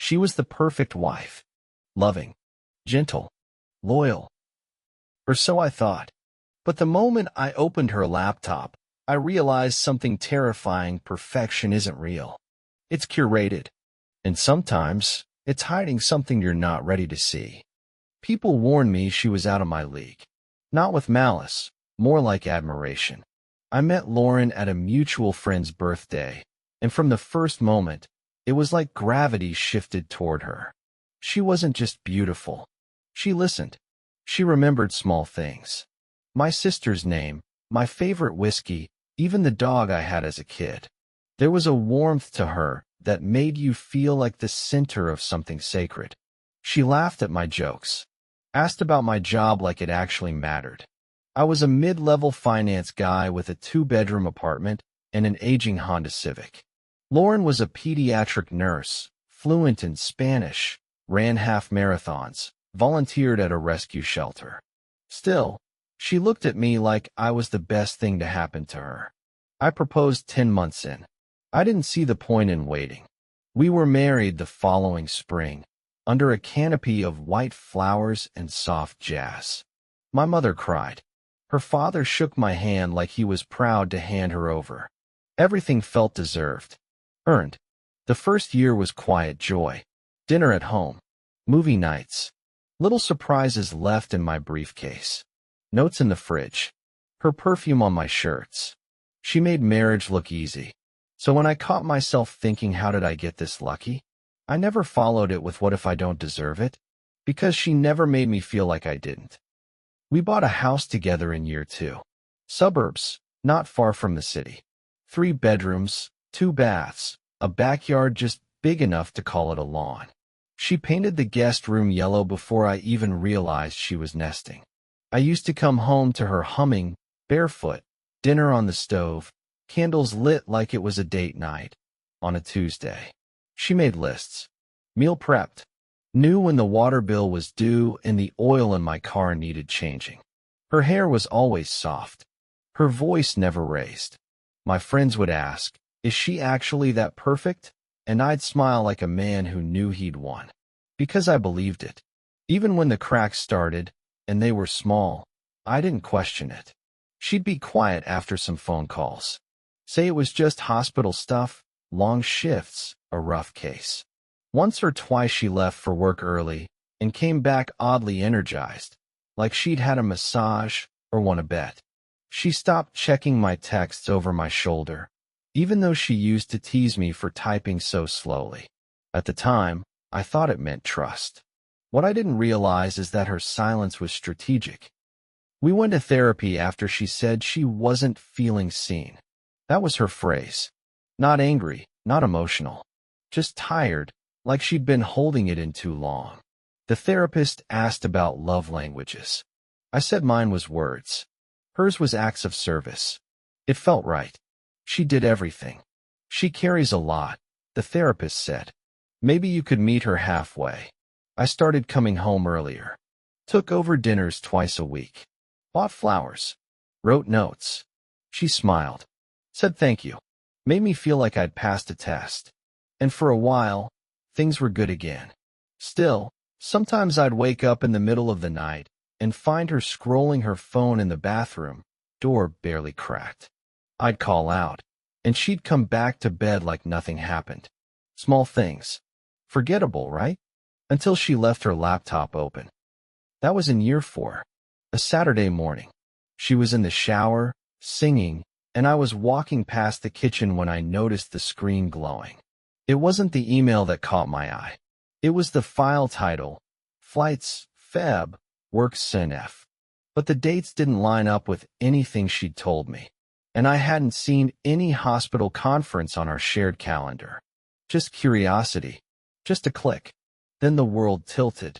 She was the perfect wife. Loving, gentle, loyal. Or so I thought. But the moment I opened her laptop, I realized something terrifying. Perfection isn't real. It's curated. And sometimes, it's hiding something you're not ready to see. People warned me she was out of my league. Not with malice, more like admiration. I met Lauren at a mutual friend's birthday, and from the first moment, it was like gravity shifted toward her. She wasn't just beautiful. She listened. She remembered small things. My sister's name, my favorite whiskey, even the dog I had as a kid. There was a warmth to her that made you feel like the center of something sacred. She laughed at my jokes, asked about my job like it actually mattered. I was a mid-level finance guy with a 2-bedroom apartment and an aging Honda Civic. Lauren was a pediatric nurse, fluent in Spanish, ran half marathons, volunteered at a rescue shelter. Still, she looked at me like I was the best thing to happen to her. I proposed 10 months in. I didn't see the point in waiting. We were married the following spring, under a canopy of white flowers and soft jazz. My mother cried. Her father shook my hand like he was proud to hand her over. Everything felt deserved. Earned. The first year was quiet joy. Dinner at home. Movie nights. Little surprises left in my briefcase. Notes in the fridge. Her perfume on my shirts. She made marriage look easy. So when I caught myself thinking, how did I get this lucky? I never followed it with what if I don't deserve it? Because she never made me feel like I didn't. We bought a house together in year 2. Suburbs, not far from the city. 3 bedrooms, 2 baths, a backyard just big enough to call it a lawn. She painted the guest room yellow before I even realized she was nesting. I used to come home to her humming, barefoot, dinner on the stove, candles lit like it was a date night. On a Tuesday. She made lists. Meal prepped. Knew when the water bill was due and the oil in my car needed changing. Her hair was always soft. Her voice never raised. My friends would ask, is she actually that perfect? And I'd smile like a man who knew he'd won. Because I believed it. Even when the cracks started, and they were small, I didn't question it. She'd be quiet after some phone calls. Say it was just hospital stuff, long shifts, a rough case. Once or twice she left for work early and came back oddly energized, like she'd had a massage or won a bet. She stopped checking my texts over my shoulder, even though she used to tease me for typing so slowly. At the time, I thought it meant trust. What I didn't realize is that her silence was strategic. We went to therapy after she said she wasn't feeling seen. That was her phrase. Not angry, not emotional. Just tired, like she'd been holding it in too long. The therapist asked about love languages. I said mine was words. Hers was acts of service. It felt right. She did everything. She carries a lot, the therapist said. Maybe you could meet her halfway. I started coming home earlier. Took over dinners twice a week. Bought flowers. Wrote notes. She smiled. Said thank you. Made me feel like I'd passed a test. And for a while, things were good again. Still, sometimes I'd wake up in the middle of the night and find her scrolling her phone in the bathroom, door barely cracked. I'd call out, and she'd come back to bed like nothing happened. Small things. Forgettable, right? Until she left her laptop open. That was in year 4. A Saturday morning. She was in the shower, singing, and I was walking past the kitchen when I noticed the screen glowing. It wasn't the email that caught my eye. It was the file title, Flights, Feb, Work SNF. But the dates didn't line up with anything she'd told me, and I hadn't seen any hospital conference on our shared calendar. Just curiosity. Just a click. Then the world tilted.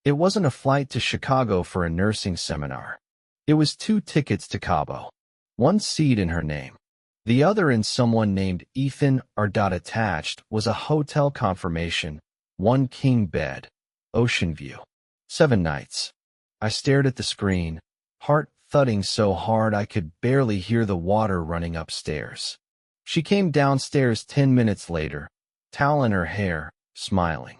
It wasn't a flight to Chicago for a nursing seminar. It was 2 tickets to Cabo. One seat in her name. The other in someone named Ethan. Our dot attached was a hotel confirmation, 1 king bed, ocean view. 7 nights. I stared at the screen, heart thudding so hard I could barely hear the water running upstairs. She came downstairs 10 minutes later, towel in her hair, smiling.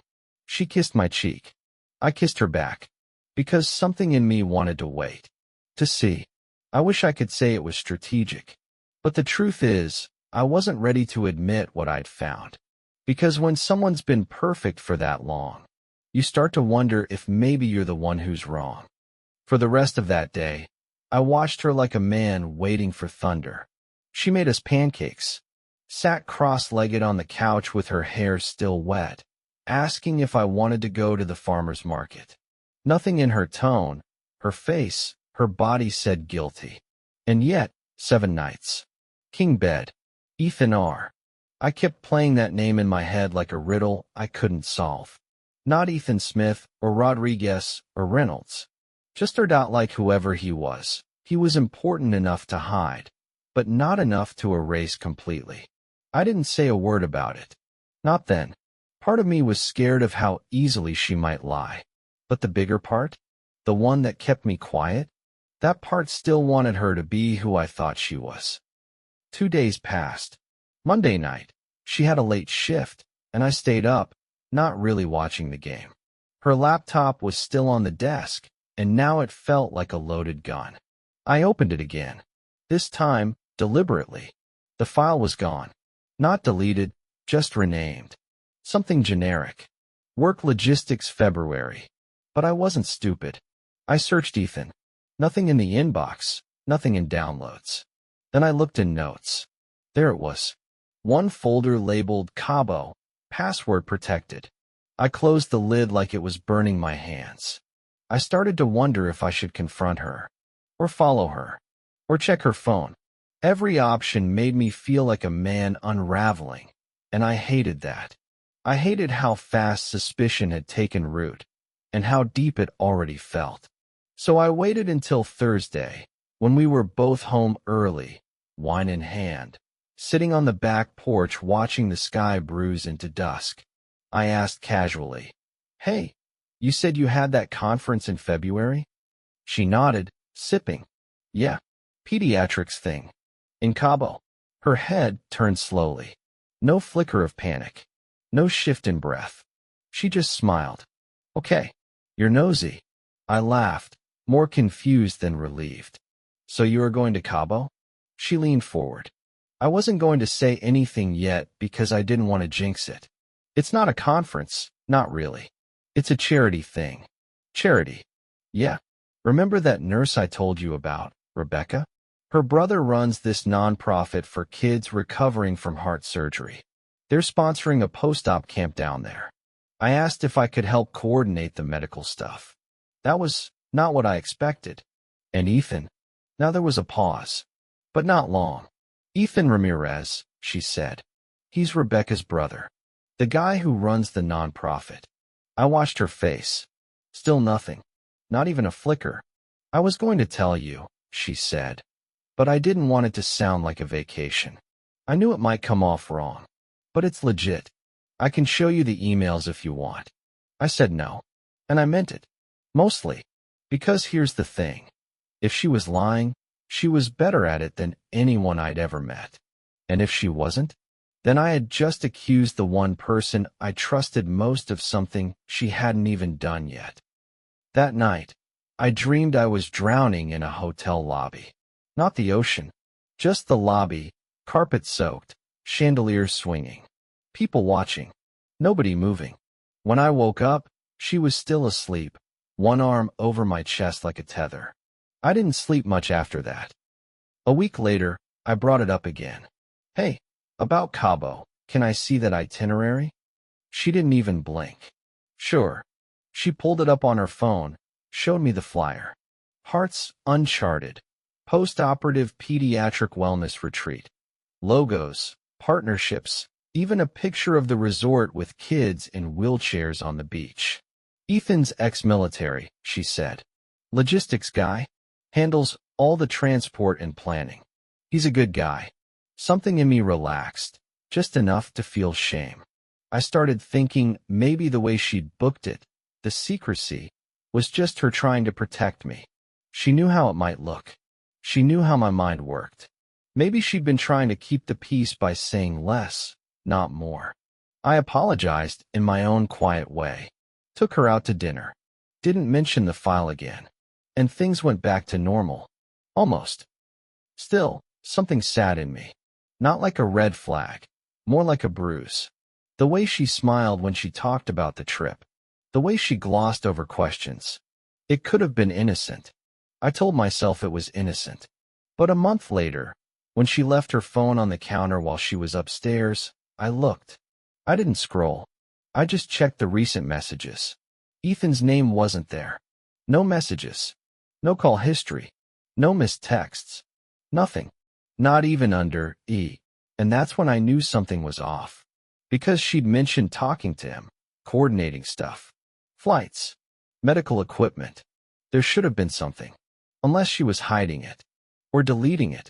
She kissed my cheek. I kissed her back, because something in me wanted to wait, to see. I wish I could say it was strategic, but the truth is, I wasn't ready to admit what I'd found. Because when someone's been perfect for that long, you start to wonder if maybe you're the one who's wrong. For the rest of that day, I watched her like a man waiting for thunder. She made us pancakes, sat cross-legged on the couch with her hair still wet, asking if I wanted to go to the farmer's market. Nothing in her tone, her face, her body said guilty. And yet, 7 nights. King bed. Ethan R. I kept playing that name in my head like a riddle I couldn't solve. Not Ethan Smith or Rodriguez or Reynolds. Just turned out like whoever he was. He was important enough to hide, but not enough to erase completely. I didn't say a word about it. Not then. Part of me was scared of how easily she might lie. But the bigger part, the one that kept me quiet, that part still wanted her to be who I thought she was. 2 days passed. Monday night, she had a late shift, and I stayed up, not really watching the game. Her laptop was still on the desk, and now it felt like a loaded gun. I opened it again. This time, deliberately. The file was gone. Not deleted, just renamed. Something generic. Work Logistics February. But I wasn't stupid. I searched Ethan. Nothing in the inbox, nothing in downloads. Then I looked in notes. There it was. One folder labeled Cabo, password protected. I closed the lid like it was burning my hands. I started to wonder if I should confront her, or follow her, or check her phone. Every option made me feel like a man unraveling, and I hated that. I hated how fast suspicion had taken root, and how deep it already felt. So I waited until Thursday, when we were both home early, wine in hand, sitting on the back porch watching the sky bruise into dusk. I asked casually, "Hey, you said you had that conference in February?" She nodded, sipping. "Yeah, pediatrics thing. In Cabo." Her head turned slowly. No flicker of panic. No shift in breath. She just smiled. "Okay, you're nosy." I laughed, more confused than relieved. "So you are going to Cabo?" She leaned forward. I wasn't going to say anything yet because I didn't want to jinx it. "It's not a conference, not really. It's a charity thing." "Charity?" "Yeah. Remember that nurse I told you about, Rebecca? Her brother runs this nonprofit for kids recovering from heart surgery. They're sponsoring a post-op camp down there. I asked if I could help coordinate the medical stuff. That was not what I expected. And Ethan?" Now there was a pause, but not long. "Ethan Ramirez," she said. "He's Rebecca's brother. The guy who runs the nonprofit." I watched her face. Still nothing. Not even a flicker. "I was going to tell you," she said, "but I didn't want it to sound like a vacation. I knew it might come off wrong. But it's legit. I can show you the emails if you want." I said no. And I meant it. Mostly. Because here's the thing. If she was lying, she was better at it than anyone I'd ever met. And if she wasn't, then I had just accused the one person I trusted most of something she hadn't even done yet. That night, I dreamed I was drowning in a hotel lobby. Not the ocean, just the lobby, carpet soaked, chandeliers swinging, people watching, nobody moving. When I woke up, she was still asleep, one arm over my chest like a tether. I didn't sleep much after that. A week later, I brought it up again. "Hey, about Cabo, can I see that itinerary?" She didn't even blink. "Sure." She pulled it up on her phone, showed me the flyer. Hearts Uncharted, post-operative pediatric wellness retreat. Logos, partnerships, even a picture of the resort with kids in wheelchairs on the beach. "Ethan's ex-military," she said. "Logistics guy. Handles all the transport and planning. He's a good guy." Something in me relaxed, just enough to feel shame. I started thinking maybe the way she'd booked it, the secrecy, was just her trying to protect me. She knew how it might look. She knew how my mind worked. Maybe she'd been trying to keep the peace by saying less, not more. I apologized in my own quiet way. Took her out to dinner. Didn't mention the file again. And things went back to normal. Almost. Still, something sat in me. Not like a red flag, more like a bruise. The way she smiled when she talked about the trip. The way she glossed over questions. It could have been innocent. I told myself it was innocent. But a month later, when she left her phone on the counter while she was upstairs, I looked. I didn't scroll. I just checked the recent messages. Ethan's name wasn't there. No messages. No call history. No missed texts. Nothing. Not even under E. And that's when I knew something was off. Because she'd mentioned talking to him, coordinating stuff. Flights. Medical equipment. There should have been something. Unless she was hiding it. Or deleting it.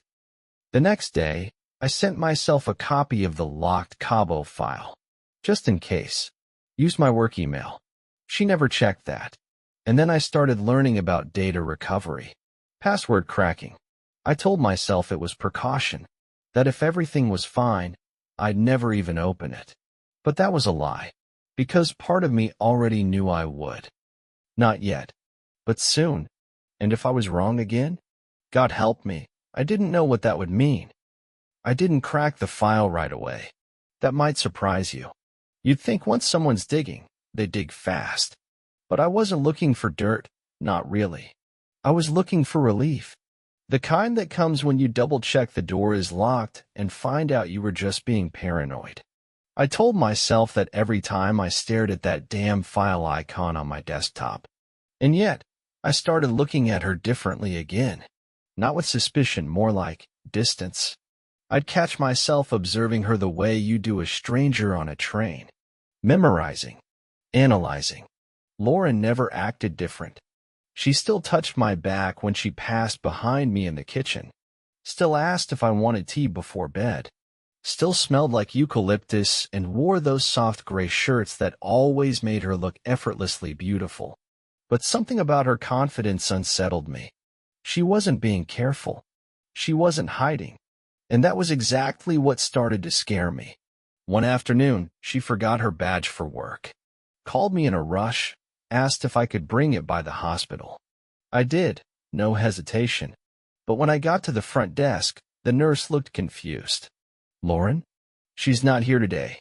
The next day, I sent myself a copy of the locked Cabo file. Just in case. Used my work email. She never checked that. And then I started learning about data recovery. Password cracking. I told myself it was precaution. That if everything was fine, I'd never even open it. But that was a lie. Because part of me already knew I would. Not yet. But soon. And if I was wrong again? God help me. I didn't know what that would mean. I didn't crack the file right away. That might surprise you. You'd think once someone's digging, they dig fast. But I wasn't looking for dirt, not really. I was looking for relief. The kind that comes when you double-check the door is locked and find out you were just being paranoid. I told myself that every time I stared at that damn file icon on my desktop. And yet, I started looking at her differently again. Not with suspicion, more like distance. I'd catch myself observing her the way you do a stranger on a train. Memorizing. Analyzing. Lauren never acted different. She still touched my back when she passed behind me in the kitchen. Still asked if I wanted tea before bed. Still smelled like eucalyptus and wore those soft gray shirts that always made her look effortlessly beautiful. But something about her confidence unsettled me. She wasn't being careful. She wasn't hiding. And that was exactly what started to scare me. One afternoon, she forgot her badge for work. Called me in a rush, asked if I could bring it by the hospital. I did, no hesitation. But when I got to the front desk, the nurse looked confused. Lauren? She's not here today.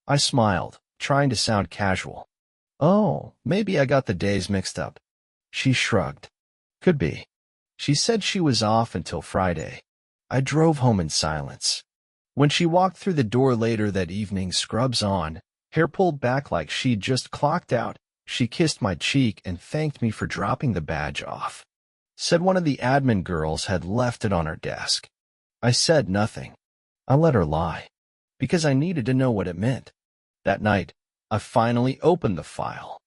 I smiled, trying to sound casual. Oh, maybe I got the days mixed up. She shrugged. Could be. She said she was off until Friday. I drove home in silence. When she walked through the door later that evening, scrubs on, hair pulled back like she'd just clocked out, she kissed my cheek and thanked me for dropping the badge off. Said one of the admin girls had left it on her desk. I said nothing. I let her lie. Because I needed to know what it meant. That night, I finally opened the file.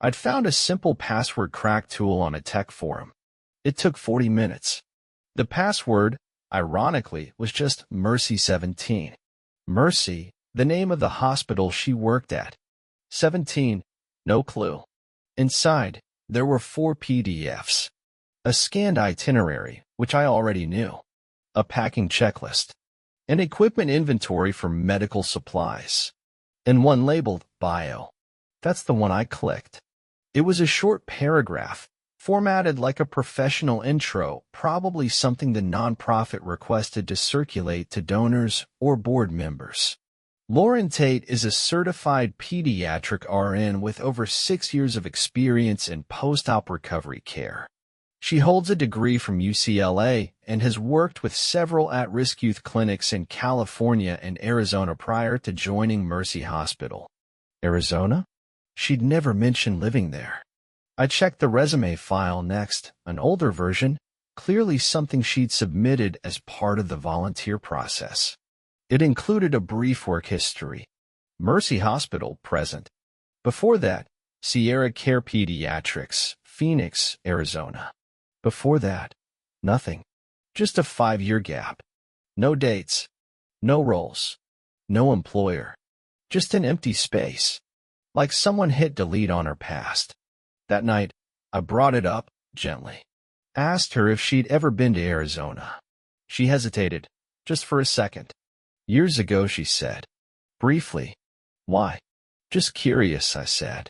I'd found a simple password crack tool on a tech forum. It took 40 minutes. The password, ironically, was just Mercy17. Mercy, the name of the hospital she worked at. 17, no clue. Inside, there were 4 PDFs. A scanned itinerary, which I already knew. A packing checklist. An equipment inventory for medical supplies. And one labeled Bio. That's the one I clicked. It was a short paragraph, formatted like a professional intro, probably something the nonprofit requested to circulate to donors or board members. Lauren Tate is a certified pediatric RN with over 6 years of experience in post-op recovery care. She holds a degree from UCLA and has worked with several at-risk youth clinics in California and Arizona prior to joining Mercy Hospital. Arizona? She'd never mentioned living there. I checked the resume file next, an older version, clearly something she'd submitted as part of the volunteer process. It included a brief work history. Mercy Hospital, present. Before that, Sierra Care Pediatrics, Phoenix, Arizona. Before that, nothing. Just a 5-year gap. No dates. No roles. No employer. Just an empty space. Like someone hit delete on her past. That night, I brought it up, gently. Asked her if she'd ever been to Arizona. She hesitated, just for a second. Years ago, she said. Briefly. Why? Just curious, I said.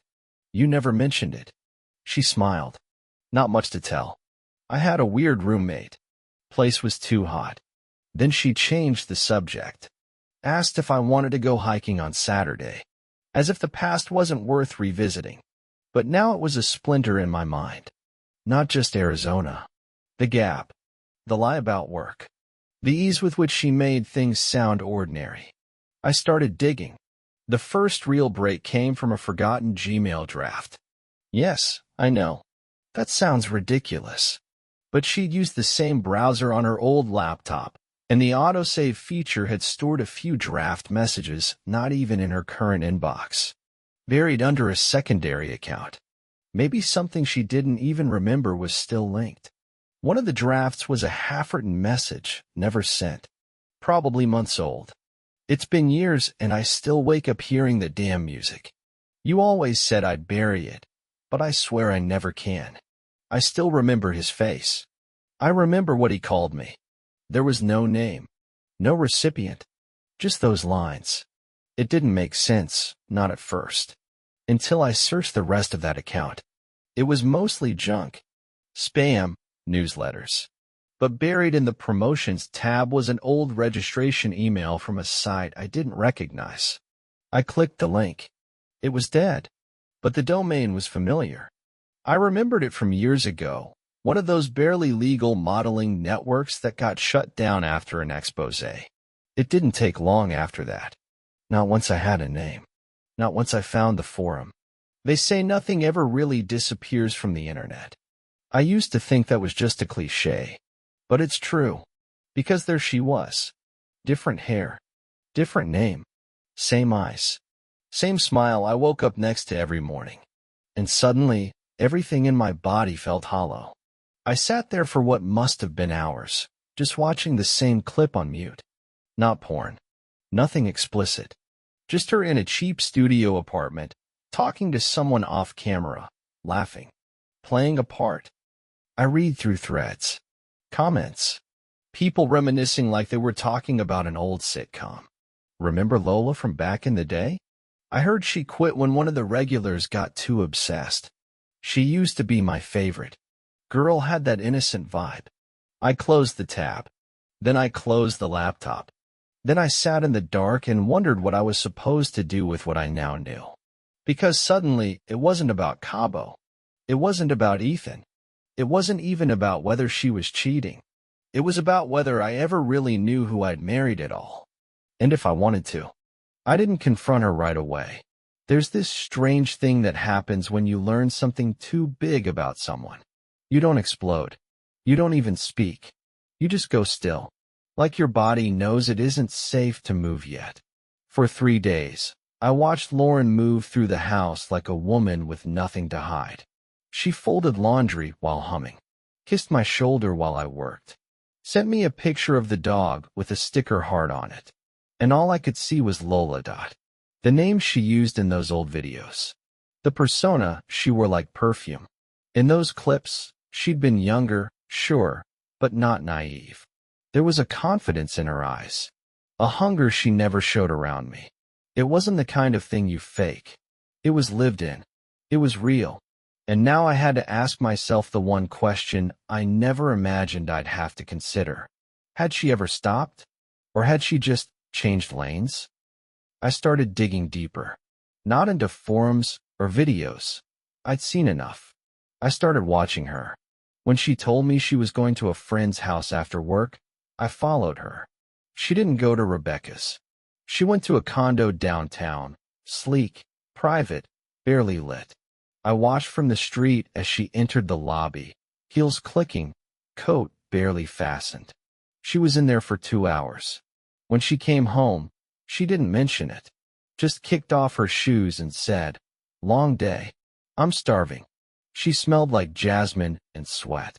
You never mentioned it. She smiled. Not much to tell. I had a weird roommate. Place was too hot. Then she changed the subject. Asked if I wanted to go hiking on Saturday, as if the past wasn't worth revisiting. But now it was a splinter in my mind. Not just Arizona. The Gap. The lie about work. The ease with which she made things sound ordinary. I started digging. The first real break came from a forgotten Gmail draft. Yes, I know. That sounds ridiculous. But she'd used the same browser on her old laptop, and the autosave feature had stored a few draft messages not even in her current inbox, buried under a secondary account. Maybe something she didn't even remember was still linked. One of the drafts was a half-written message, never sent. Probably months old. It's been years and I still wake up hearing the damn music. You always said I'd bury it, but I swear I never can. I still remember his face. I remember what he called me. There was no name, no recipient, just those lines. It didn't make sense, not at first, until I searched the rest of that account. It was mostly junk, spam, newsletters. But buried in the promotions tab was an old registration email from a site I didn't recognize. I clicked the link. It was dead, but the domain was familiar. I remembered it from years ago, one of those barely legal modeling networks that got shut down after an expose. It didn't take long after that. Not once I had a name. Not once I found the forum. They say nothing ever really disappears from the internet. I used to think that was just a cliché. But it's true. Because there she was. Different hair. Different name. Same eyes. Same smile I woke up next to every morning. And suddenly, everything in my body felt hollow. I sat there for what must have been hours, just watching the same clip on mute. Not porn. Nothing explicit. Just her in a cheap studio apartment, talking to someone off camera, laughing, playing a part. I read through threads, comments, people reminiscing like they were talking about an old sitcom. Remember Lola from back in the day? I heard she quit when one of the regulars got too obsessed. She used to be my favorite. Girl had that innocent vibe. I closed the tab. Then I closed the laptop. Then I sat in the dark and wondered what I was supposed to do with what I now knew. Because suddenly, it wasn't about Cabo. It wasn't about Ethan. It wasn't even about whether she was cheating. It was about whether I ever really knew who I'd married at all. And if I wanted to. I didn't confront her right away. There's this strange thing that happens when you learn something too big about someone. You don't explode. You don't even speak. You just go still. Like your body knows it isn't safe to move yet. For 3 days, I watched Lauren move through the house like a woman with nothing to hide. She folded laundry while humming, kissed my shoulder while I worked, sent me a picture of the dog with a sticker heart on it. And all I could see was Lola Dot, the name she used in those old videos. The persona she wore like perfume. In those clips, she'd been younger, sure, but not naive. There was a confidence in her eyes, a hunger she never showed around me. It wasn't the kind of thing you fake. It was lived in. It was real. And now I had to ask myself the one question I never imagined I'd have to consider. Had she ever stopped? Or had she just changed lanes? I started digging deeper. Not into forums or videos. I'd seen enough. I started watching her. When she told me she was going to a friend's house after work, I followed her. She didn't go to Rebecca's. She went to a condo downtown, sleek, private, barely lit. I watched from the street as she entered the lobby, heels clicking, coat barely fastened. She was in there for 2 hours. When she came home, she didn't mention it, just kicked off her shoes and said, "Long day. I'm starving." She smelled like jasmine and sweat.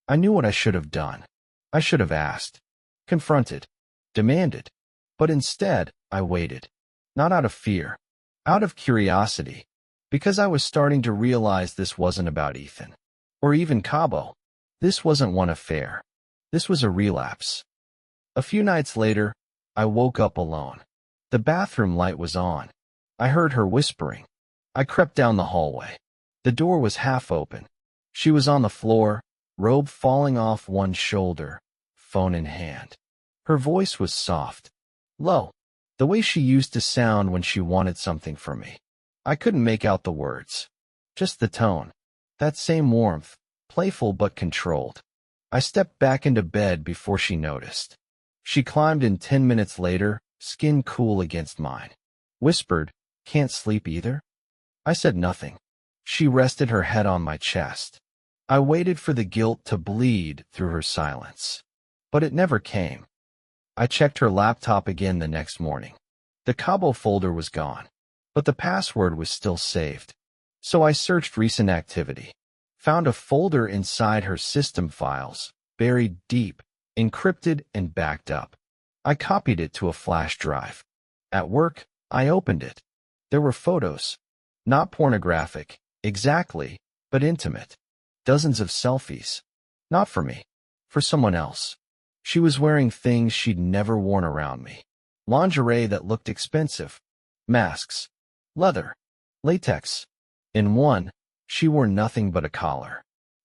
I knew what I should have done. I should have asked, confronted, demanded. But instead, I waited. Not out of fear, out of curiosity. Because I was starting to realize this wasn't about Ethan. Or even Cabo. This wasn't one affair. This was a relapse. A few nights later, I woke up alone. The bathroom light was on. I heard her whispering. I crept down the hallway. The door was half open. She was on the floor, robe falling off one shoulder, phone in hand. Her voice was soft, low, the way she used to sound when she wanted something from me. I couldn't make out the words, just the tone, that same warmth, playful but controlled. I stepped back into bed before she noticed. She climbed in 10 minutes later, skin cool against mine. Whispered, "Can't sleep either?" I said nothing. She rested her head on my chest. I waited for the guilt to bleed through her silence. But it never came. I checked her laptop again the next morning. The Cabo folder was gone, but the password was still saved. So I searched recent activity. Found a folder inside her system files, buried deep, encrypted and backed up. I copied it to a flash drive. At work, I opened it. There were photos. Not pornographic, exactly, but intimate. Dozens of selfies. Not for me. For someone else. She was wearing things she'd never worn around me. Lingerie that looked expensive. Masks. Leather. Latex. In one, she wore nothing but a collar.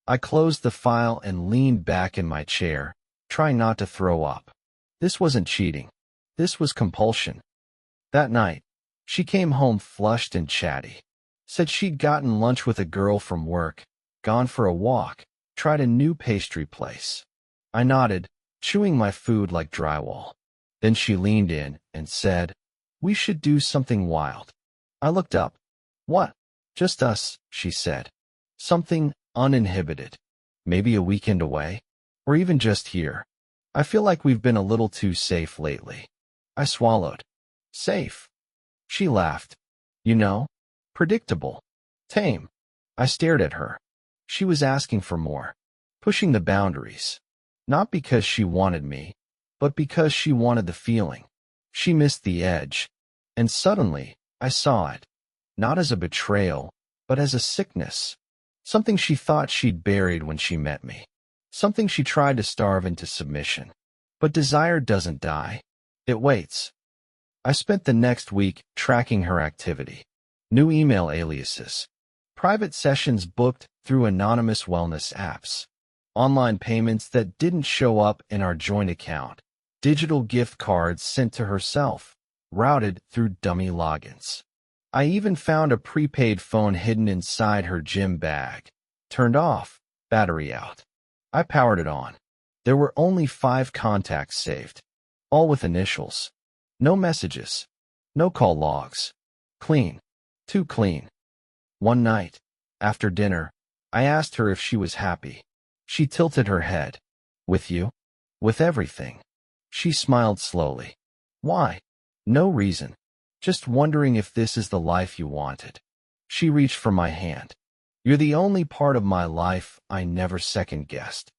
I closed the file and leaned back in my chair, trying not to throw up. This wasn't cheating. This was compulsion. That night, she came home flushed and chatty. Said she'd gotten lunch with a girl from work, gone for a walk, tried a new pastry place. I nodded, chewing my food like drywall. Then she leaned in and said, "We should do something wild." I looked up. "What?" "Just us," she said. "Something uninhibited. Maybe a weekend away? Or even just here. I feel like we've been a little too safe lately." I swallowed. Safe? She laughed. "You know? Predictable. Tame." I stared at her. She was asking for more. Pushing the boundaries. Not because she wanted me, but because she wanted the feeling. She missed the edge. And suddenly, I saw it. Not as a betrayal, but as a sickness. Something she thought she'd buried when she met me. Something she tried to starve into submission. But desire doesn't die. It waits. I spent the next week tracking her activity. New email aliases. Private sessions booked through anonymous wellness apps. Online payments that didn't show up in our joint account. Digital gift cards sent to herself, routed through dummy logins. I even found a prepaid phone hidden inside her gym bag. Turned off, battery out. I powered it on. There were only 5 contacts saved. All with initials. No messages. No call logs. Clean. Too clean. One night, after dinner, I asked her if she was happy. She tilted her head. "With you?" "With everything." She smiled slowly. "Why?" "No reason. Just wondering if this is the life you wanted." She reached for my hand. "You're the only part of my life I never second-guessed."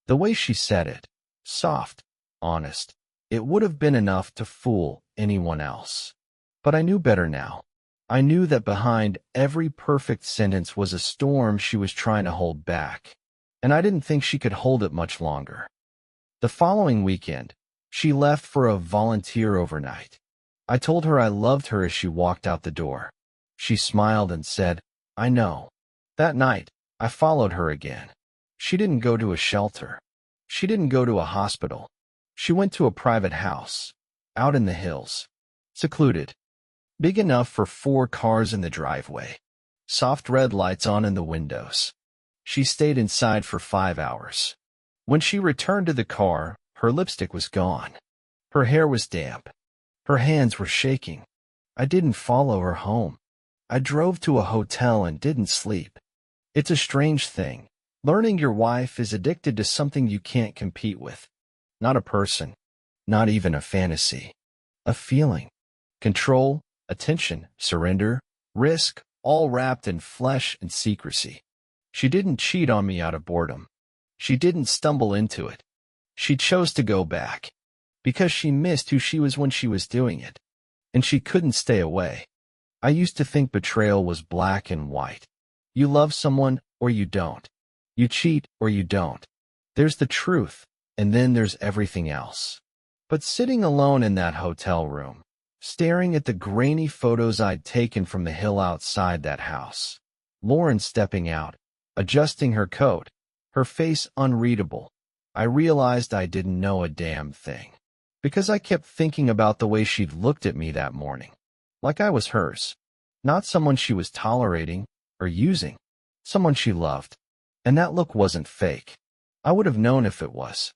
The way she said it, soft, honest, it would have been enough to fool anyone else. But I knew better now. I knew that behind every perfect sentence was a storm she was trying to hold back. And I didn't think she could hold it much longer. The following weekend, she left for a volunteer overnight. I told her I loved her as she walked out the door. She smiled and said, "I know." That night, I followed her again. She didn't go to a shelter. She didn't go to a hospital. She went to a private house, out in the hills. Secluded. Big enough for 4 cars in the driveway. Soft red lights on in the windows. She stayed inside for 5 hours. When she returned to the car, her lipstick was gone. Her hair was damp. Her hands were shaking. I didn't follow her home. I drove to a hotel and didn't sleep. It's a strange thing. Learning your wife is addicted to something you can't compete with. Not a person. Not even a fantasy. A feeling. Control, attention, surrender, risk, all wrapped in flesh and secrecy. She didn't cheat on me out of boredom. She didn't stumble into it. She chose to go back. Because she missed who she was when she was doing it. And she couldn't stay away. I used to think betrayal was black and white. You love someone or you don't. You cheat or you don't. There's the truth, and then there's everything else. But sitting alone in that hotel room, staring at the grainy photos I'd taken from the hill outside that house, Lauren stepping out, adjusting her coat, her face unreadable. I realized I didn't know a damn thing. Because I kept thinking about the way she'd looked at me that morning. Like I was hers. Not someone she was tolerating or using. Someone she loved. And that look wasn't fake. I would have known if it was.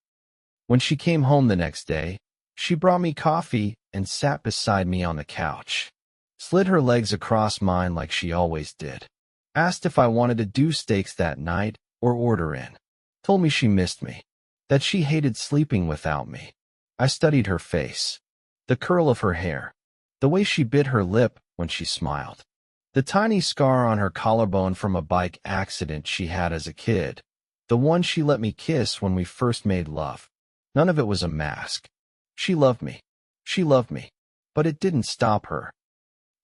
When she came home the next day, she brought me coffee and sat beside me on the couch. Slid her legs across mine like she always did. Asked if I wanted to do steaks that night or order in. Told me she missed me. That she hated sleeping without me. I studied her face. The curl of her hair. The way she bit her lip when she smiled. The tiny scar on her collarbone from a bike accident she had as a kid. The one she let me kiss when we first made love. None of it was a mask. She loved me. She loved me. But it didn't stop her.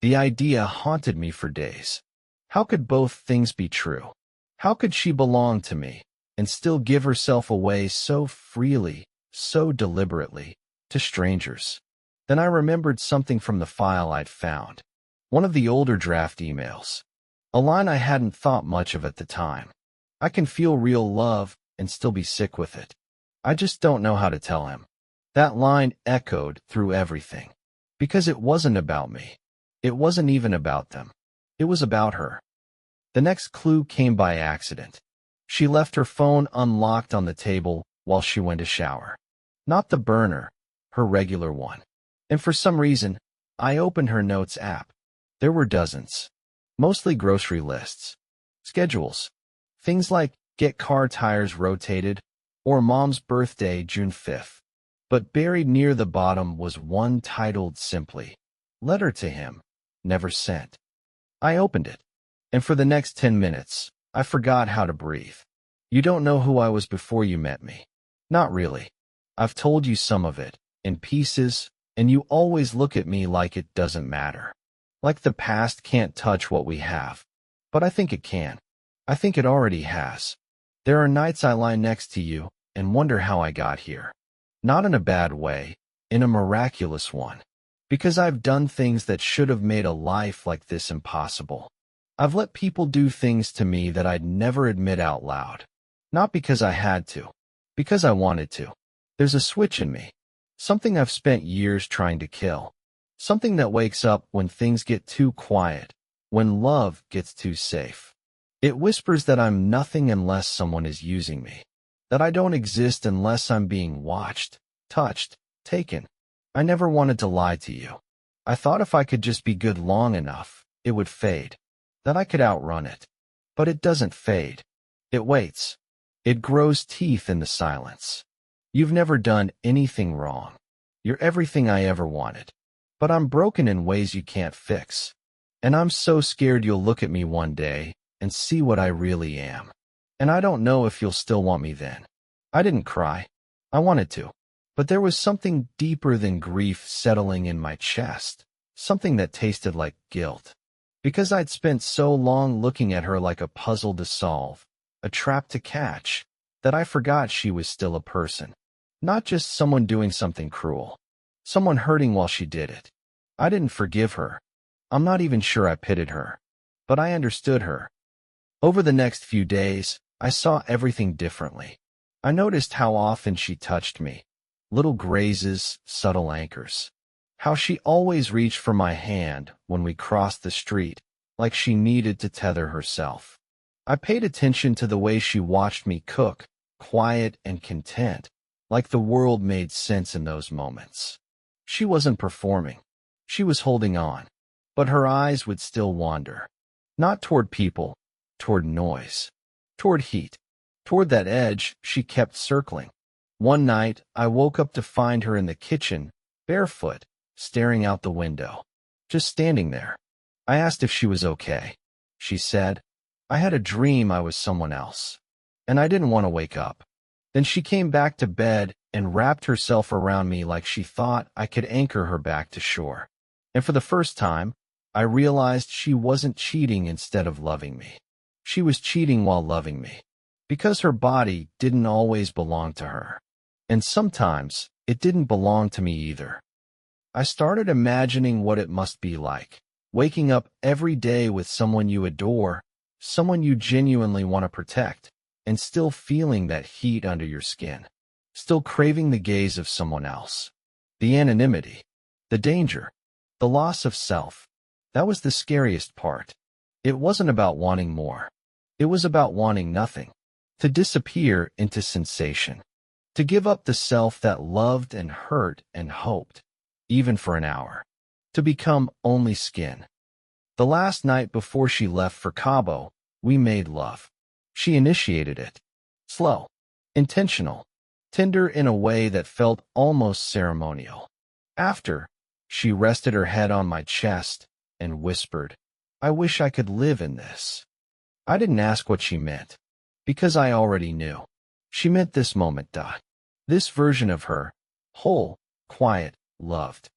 The idea haunted me for days. How could both things be true? How could she belong to me and still give herself away so freely, so deliberately, to strangers? Then I remembered something from the file I'd found. One of the older draft emails. A line I hadn't thought much of at the time. I can feel real love and still be sick with it. I just don't know how to tell him. That line echoed through everything. Because it wasn't about me. It wasn't even about them. It was about her. The next clue came by accident. She left her phone unlocked on the table while she went to shower. Not the burner, her regular one. And for some reason, I opened her notes app. There were dozens. Mostly grocery lists. Schedules. Things like get car tires rotated or mom's birthday June 5th. But buried near the bottom was one titled simply, Letter to Him, Never Sent. I opened it. And for the next 10 minutes, I forgot how to breathe. You don't know who I was before you met me. Not really. I've told you some of it, in pieces, and you always look at me like it doesn't matter. Like the past can't touch what we have. But I think it can. I think it already has. There are nights I lie next to you and wonder how I got here. Not in a bad way, in a miraculous one. Because I've done things that should have made a life like this impossible. I've let people do things to me that I'd never admit out loud. Not because I had to. Because I wanted to. There's a switch in me. Something I've spent years trying to kill. Something that wakes up when things get too quiet. When love gets too safe. It whispers that I'm nothing unless someone is using me. That I don't exist unless I'm being watched, touched, taken. I never wanted to lie to you. I thought if I could just be good long enough, it would fade. That I could outrun it. But it doesn't fade. It waits. It grows teeth in the silence. You've never done anything wrong. You're everything I ever wanted. But I'm broken in ways you can't fix. And I'm so scared you'll look at me one day and see what I really am. And I don't know if you'll still want me then. I didn't cry. I wanted to. But there was something deeper than grief settling in my chest. Something that tasted like guilt. Because I'd spent so long looking at her like a puzzle to solve, a trap to catch, that I forgot she was still a person. Not just someone doing something cruel. Someone hurting while she did it. I didn't forgive her. I'm not even sure I pitied her. But I understood her. Over the next few days, I saw everything differently. I noticed how often she touched me. Little grazes, subtle anchors. How she always reached for my hand when we crossed the street, like she needed to tether herself. I paid attention to the way she watched me cook, quiet and content, like the world made sense in those moments. She wasn't performing. She was holding on. But her eyes would still wander. Not toward people, toward noise, toward heat, toward that edge she kept circling. One night, I woke up to find her in the kitchen, barefoot, staring out the window. Just standing there. I asked if she was okay. She said, I had a dream I was someone else. And I didn't want to wake up. Then she came back to bed and wrapped herself around me like she thought I could anchor her back to shore. And for the first time, I realized she wasn't cheating instead of loving me. She was cheating while loving me. Because her body didn't always belong to her. And sometimes, it didn't belong to me either. I started imagining what it must be like, waking up every day with someone you adore, someone you genuinely want to protect, and still feeling that heat under your skin, still craving the gaze of someone else. The anonymity, the danger, the loss of self, that was the scariest part. It wasn't about wanting more. It was about wanting nothing, to disappear into sensation, to give up the self that loved and hurt and hoped, even for an hour, to become only skin. The last night before she left for Cabo, we made love. She initiated it. Slow, intentional, tender in a way that felt almost ceremonial. After, she rested her head on my chest and whispered, "I wish I could live in this." I didn't ask what she meant, because I already knew. She meant this moment. This version of her, whole, quiet, loved.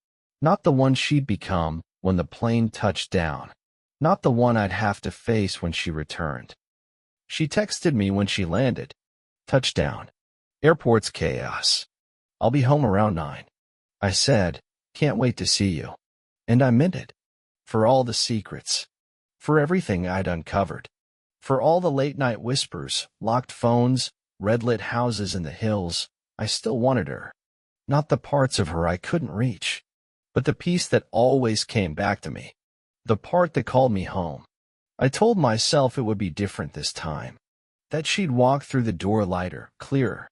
Not the one she'd become when the plane touched down. Not the one I'd have to face when she returned. She texted me when she landed. Touchdown. Airport's chaos. I'll be home around 9. I said, "Can't wait to see you." And I meant it. For all the secrets. For everything I'd uncovered. For all the late-night whispers, locked phones, red-lit houses in the hills, I still wanted her. Not the parts of her I couldn't reach, but the piece that always came back to me. The part that called me home. I told myself it would be different this time. That she'd walk through the door lighter, clearer.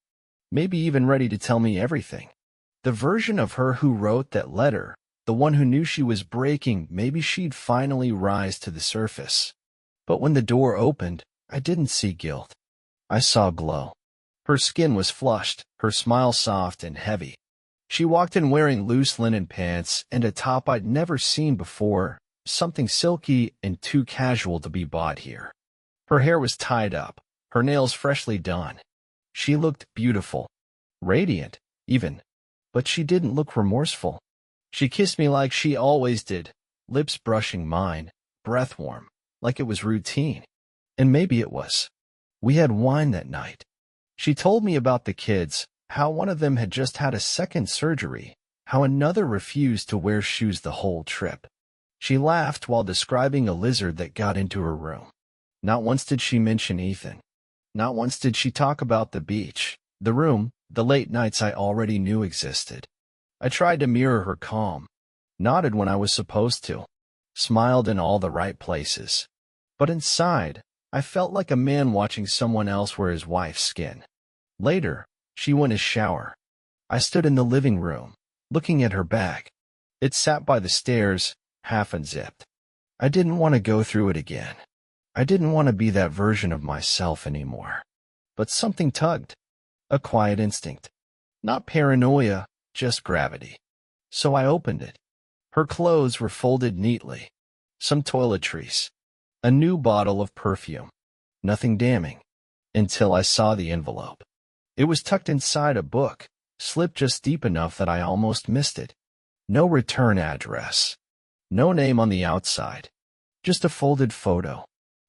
Maybe even ready to tell me everything. The version of her who wrote that letter, the one who knew she was breaking, maybe she'd finally rise to the surface. But when the door opened, I didn't see guilt. I saw glow. Her skin was flushed, her smile soft and heavy. She walked in wearing loose linen pants and a top I'd never seen before, something silky and too casual to be bought here. Her hair was tied up, her nails freshly done. She looked beautiful, radiant, even, but she didn't look remorseful. She kissed me like she always did, lips brushing mine, breath warm, like it was routine. And maybe it was. We had wine that night. She told me about the kids, how one of them had just had a second surgery, how another refused to wear shoes the whole trip. She laughed while describing a lizard that got into her room. Not once did she mention Ethan. Not once did she talk about the beach, the room, the late nights I already knew existed. I tried to mirror her calm, nodded when I was supposed to, smiled in all the right places. But inside, I felt like a man watching someone else wear his wife's skin. Later, she went to shower. I stood in the living room, looking at her bag. It sat by the stairs, half unzipped. I didn't want to go through it again. I didn't want to be that version of myself anymore. But something tugged. A quiet instinct. Not paranoia, just gravity. So I opened it. Her clothes were folded neatly. Some toiletries. A new bottle of perfume. Nothing damning. Until I saw the envelope. It was tucked inside a book, slipped just deep enough that I almost missed it. No return address. No name on the outside. Just a folded photo.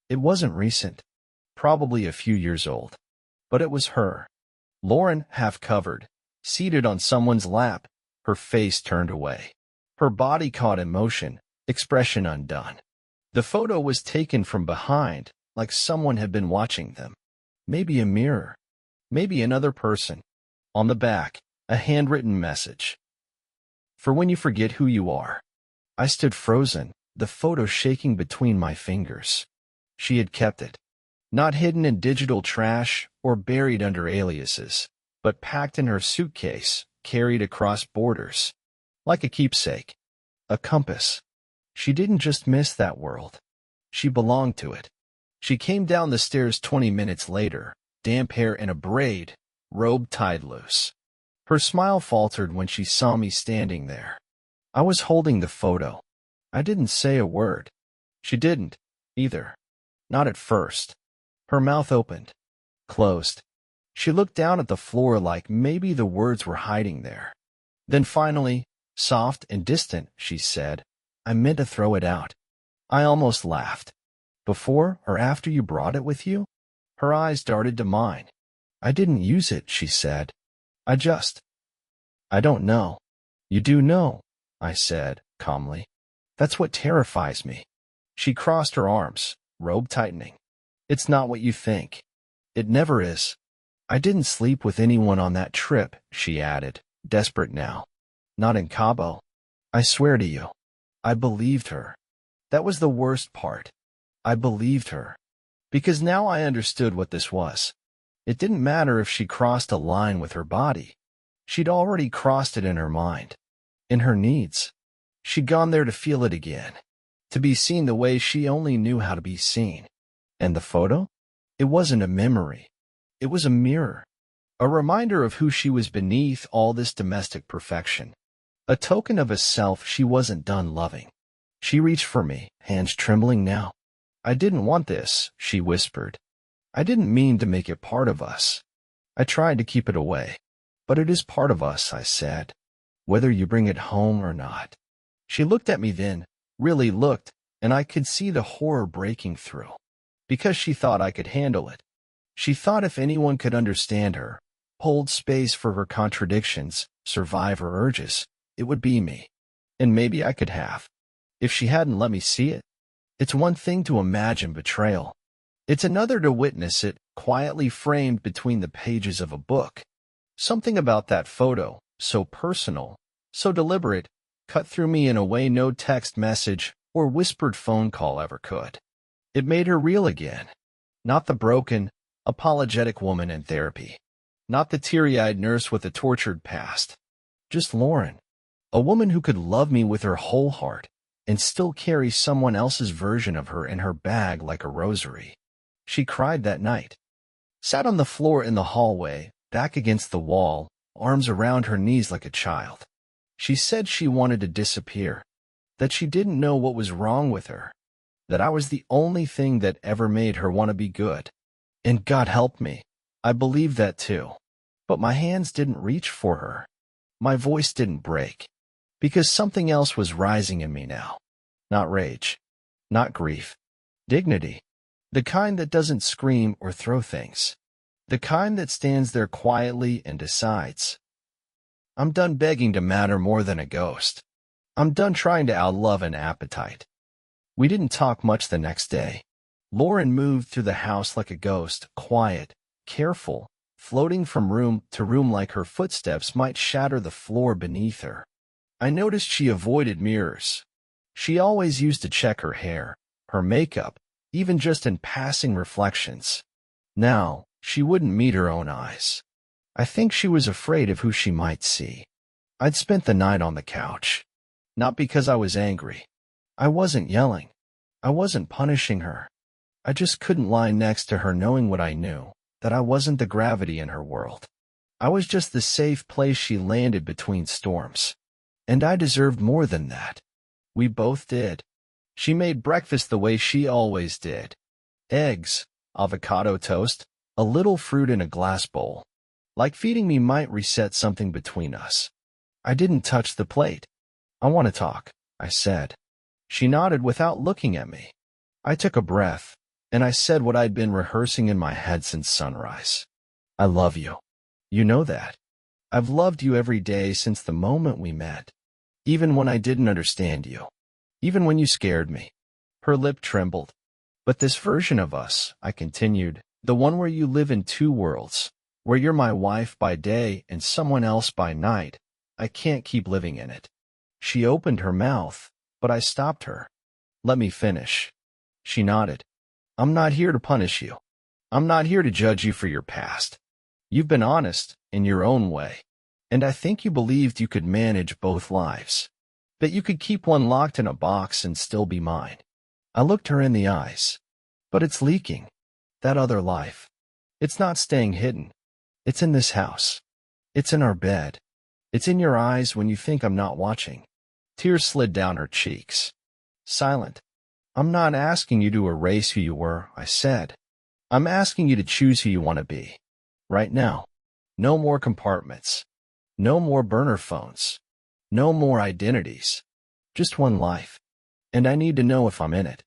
It wasn't recent. Probably a few years old. But it was her. Lauren, half covered, seated on someone's lap, her face turned away. Her body caught in motion, expression undone. The photo was taken from behind, like someone had been watching them. Maybe a mirror. Maybe another person. On the back, a handwritten message. For when you forget who you are. I stood frozen, the photo shaking between my fingers. She had kept it. Not hidden in digital trash or buried under aliases, but packed in her suitcase, carried across borders. Like a keepsake. A compass. She didn't just miss that world. She belonged to it. She came down the stairs 20 minutes later, damp hair in a braid, robe tied loose. Her smile faltered when she saw me standing there. I was holding the photo. I didn't say a word. She didn't, either. Not at first. Her mouth opened. Closed. She looked down at the floor like maybe the words were hiding there. Then finally, soft and distant, she said, "I meant to throw it out." I almost laughed. "Before or after you brought it with you?" Her eyes darted to mine. "I didn't use it," she said. I don't know." "You do know," I said, calmly. "That's what terrifies me." She crossed her arms, robe tightening. It's not what you think. It never is. I didn't sleep with anyone on that trip, she added, desperate now. Not in Cabo. I swear to you. I believed her. That was the worst part. I believed her. Because now I understood what this was. It didn't matter if she crossed a line with her body. She'd already crossed it in her mind. In her needs. She'd gone there to feel it again. To be seen the way she only knew how to be seen. And the photo? It wasn't a memory. It was a mirror. A reminder of who she was beneath all this domestic perfection. A token of a self she wasn't done loving. She reached for me, hands trembling now. I didn't want this, she whispered. I didn't mean to make it part of us. I tried to keep it away. But it is part of us, I said. Whether you bring it home or not. She looked at me then, really looked, and I could see the horror breaking through. Because she thought I could handle it. She thought if anyone could understand her, hold space for her contradictions, survive her urges, it would be me. And maybe I could have. If she hadn't let me see it. It's one thing to imagine betrayal. It's another to witness it, quietly framed between the pages of a book. Something about that photo, so personal, so deliberate, cut through me in a way no text message or whispered phone call ever could. It made her real again. Not the broken, apologetic woman in therapy. Not the teary-eyed nurse with a tortured past. Just Lauren. A woman who could love me with her whole heart and still carry someone else's version of her in her bag like a rosary. She cried that night. Sat on the floor in the hallway, back against the wall, arms around her knees like a child. She said she wanted to disappear. That she didn't know what was wrong with her. That I was the only thing that ever made her want to be good. And God help me, I believed that too. But my hands didn't reach for her. My voice didn't break. Because something else was rising in me now. Not rage. Not grief. Dignity. The kind that doesn't scream or throw things. The kind that stands there quietly and decides. I'm done begging to matter more than a ghost. I'm done trying to outlove an appetite. We didn't talk much the next day. Lauren moved through the house like a ghost, quiet, careful, floating from room to room like her footsteps might shatter the floor beneath her. I noticed she avoided mirrors. She always used to check her hair, her makeup, even just in passing reflections. Now, she wouldn't meet her own eyes. I think she was afraid of who she might see. I'd spent the night on the couch. Not because I was angry. I wasn't yelling. I wasn't punishing her. I just couldn't lie next to her knowing what I knew, that I wasn't the gravity in her world. I was just the safe place she landed between storms. And I deserved more than that. We both did. She made breakfast the way she always did. Eggs, avocado toast, a little fruit in a glass bowl. Like feeding me might reset something between us. I didn't touch the plate. I want to talk, I said. She nodded without looking at me. I took a breath, and I said what I'd been rehearsing in my head since sunrise. I love you. You know that. I've loved you every day since the moment we met. Even when I didn't understand you. Even when you scared me. Her lip trembled. But this version of us, I continued, the one where you live in two worlds, where you're my wife by day and someone else by night, I can't keep living in it. She opened her mouth, but I stopped her. Let me finish. She nodded. I'm not here to punish you. I'm not here to judge you for your past. You've been honest, in your own way. And I think you believed you could manage both lives. That you could keep one locked in a box and still be mine. I looked her in the eyes. But it's leaking. That other life. It's not staying hidden. It's in this house. It's in our bed. It's in your eyes when you think I'm not watching. Tears slid down her cheeks. Silent. I'm not asking you to erase who you were, I said. I'm asking you to choose who you want to be. Right now. No more compartments. No more burner phones. No more identities. Just one life. And I need to know if I'm in it.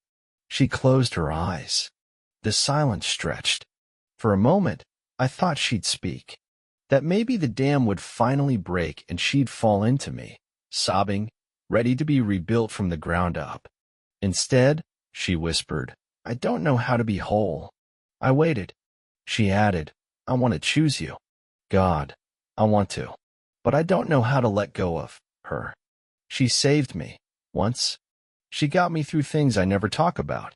She closed her eyes. The silence stretched. For a moment, I thought she'd speak. That maybe the dam would finally break and she'd fall into me, sobbing, ready to be rebuilt from the ground up. Instead, she whispered, I don't know how to be whole. I waited. She added, I want to choose you. God, I want to. But I don't know how to let go of her. She saved me. Once. She got me through things I never talk about.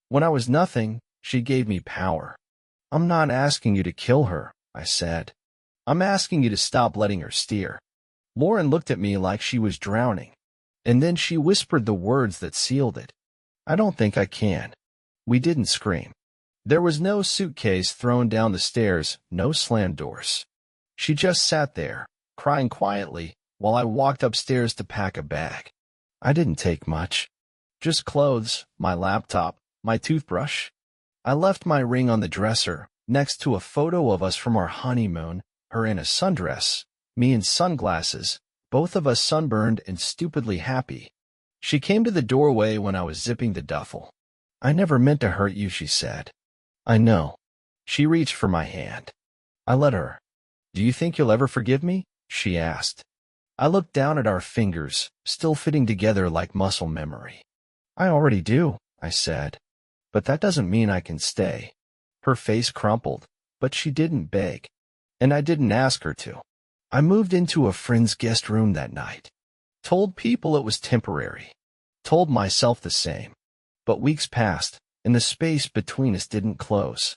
When I was nothing, she gave me power. I'm not asking you to kill her, I said. I'm asking you to stop letting her steer. Lauren looked at me like she was drowning. And then she whispered the words that sealed it. I don't think I can. We didn't scream. There was no suitcase thrown down the stairs, no slammed doors. She just sat there, crying quietly, while I walked upstairs to pack a bag. I didn't take much. Just clothes, my laptop, my toothbrush. I left my ring on the dresser, next to a photo of us from our honeymoon, her in a sundress, me in sunglasses, both of us sunburned and stupidly happy. She came to the doorway when I was zipping the duffel. I never meant to hurt you, she said. I know. She reached for my hand. I let her. Do you think you'll ever forgive me? She asked. I looked down at our fingers, still fitting together like muscle memory. I already do, I said. But that doesn't mean I can stay. Her face crumpled, but she didn't beg. And I didn't ask her to. I moved into a friend's guest room that night. Told people it was temporary. Told myself the same. But weeks passed, and the space between us didn't close.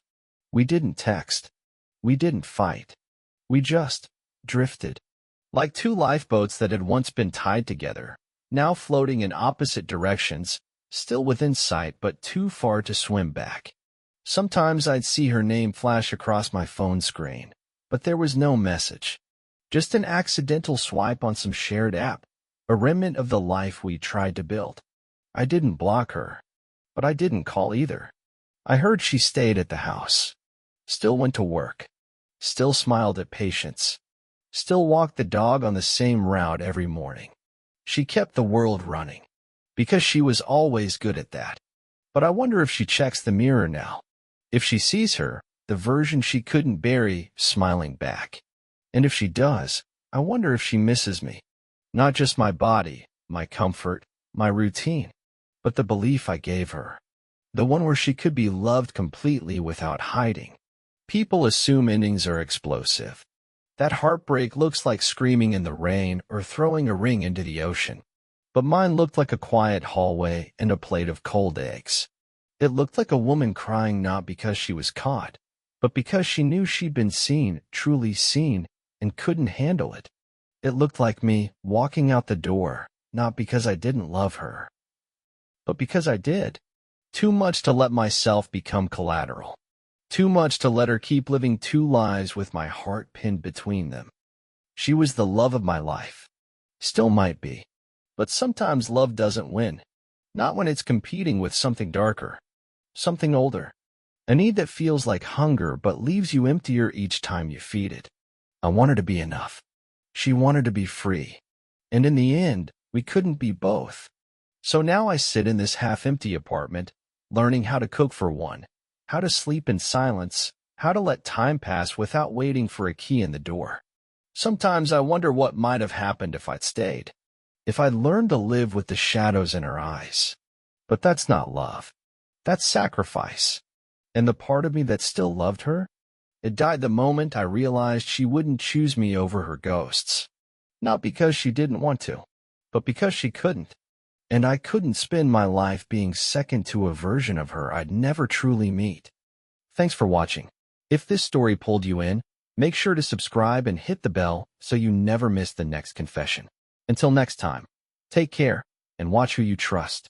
We didn't text. We didn't fight. We just drifted. Like two lifeboats that had once been tied together, now floating in opposite directions, still within sight but too far to swim back. Sometimes I'd see her name flash across my phone screen, but there was no message. Just an accidental swipe on some shared app, a remnant of the life we tried to build. I didn't block her, but I didn't call either. I heard she stayed at the house, still went to work, still smiled at patients, still walked the dog on the same route every morning. She kept the world running, because she was always good at that. But I wonder if she checks the mirror now, if she sees her, the version she couldn't bury, smiling back. And if she does, I wonder if she misses me. Not just my body, my comfort, my routine, but the belief I gave her. The one where she could be loved completely without hiding. People assume endings are explosive. That heartbreak looks like screaming in the rain or throwing a ring into the ocean. But mine looked like a quiet hallway and a plate of cold eggs. It looked like a woman crying not because she was caught, but because she knew she'd been seen, truly seen, and couldn't handle it. It looked like me walking out the door, not because I didn't love her, but because I did. Too much to let myself become collateral. Too much to let her keep living two lives with my heart pinned between them. She was the love of my life. Still might be. But sometimes love doesn't win. Not when it's competing with something darker. Something older. A need that feels like hunger but leaves you emptier each time you feed it. I wanted to be enough. She wanted to be free. And in the end, we couldn't be both. So now I sit in this half-empty apartment, learning how to cook for one, how to sleep in silence, how to let time pass without waiting for a key in the door. Sometimes I wonder what might have happened if I'd stayed. If I'd learned to live with the shadows in her eyes. But that's not love. That's sacrifice. And the part of me that still loved her? It died the moment I realized she wouldn't choose me over her ghosts. Not because she didn't want to, but because she couldn't. And I couldn't spend my life being second to a version of her I'd never truly meet. Thanks for watching. If this story pulled you in, make sure to subscribe and hit the bell so you never miss the next confession. Until next time, take care and watch who you trust.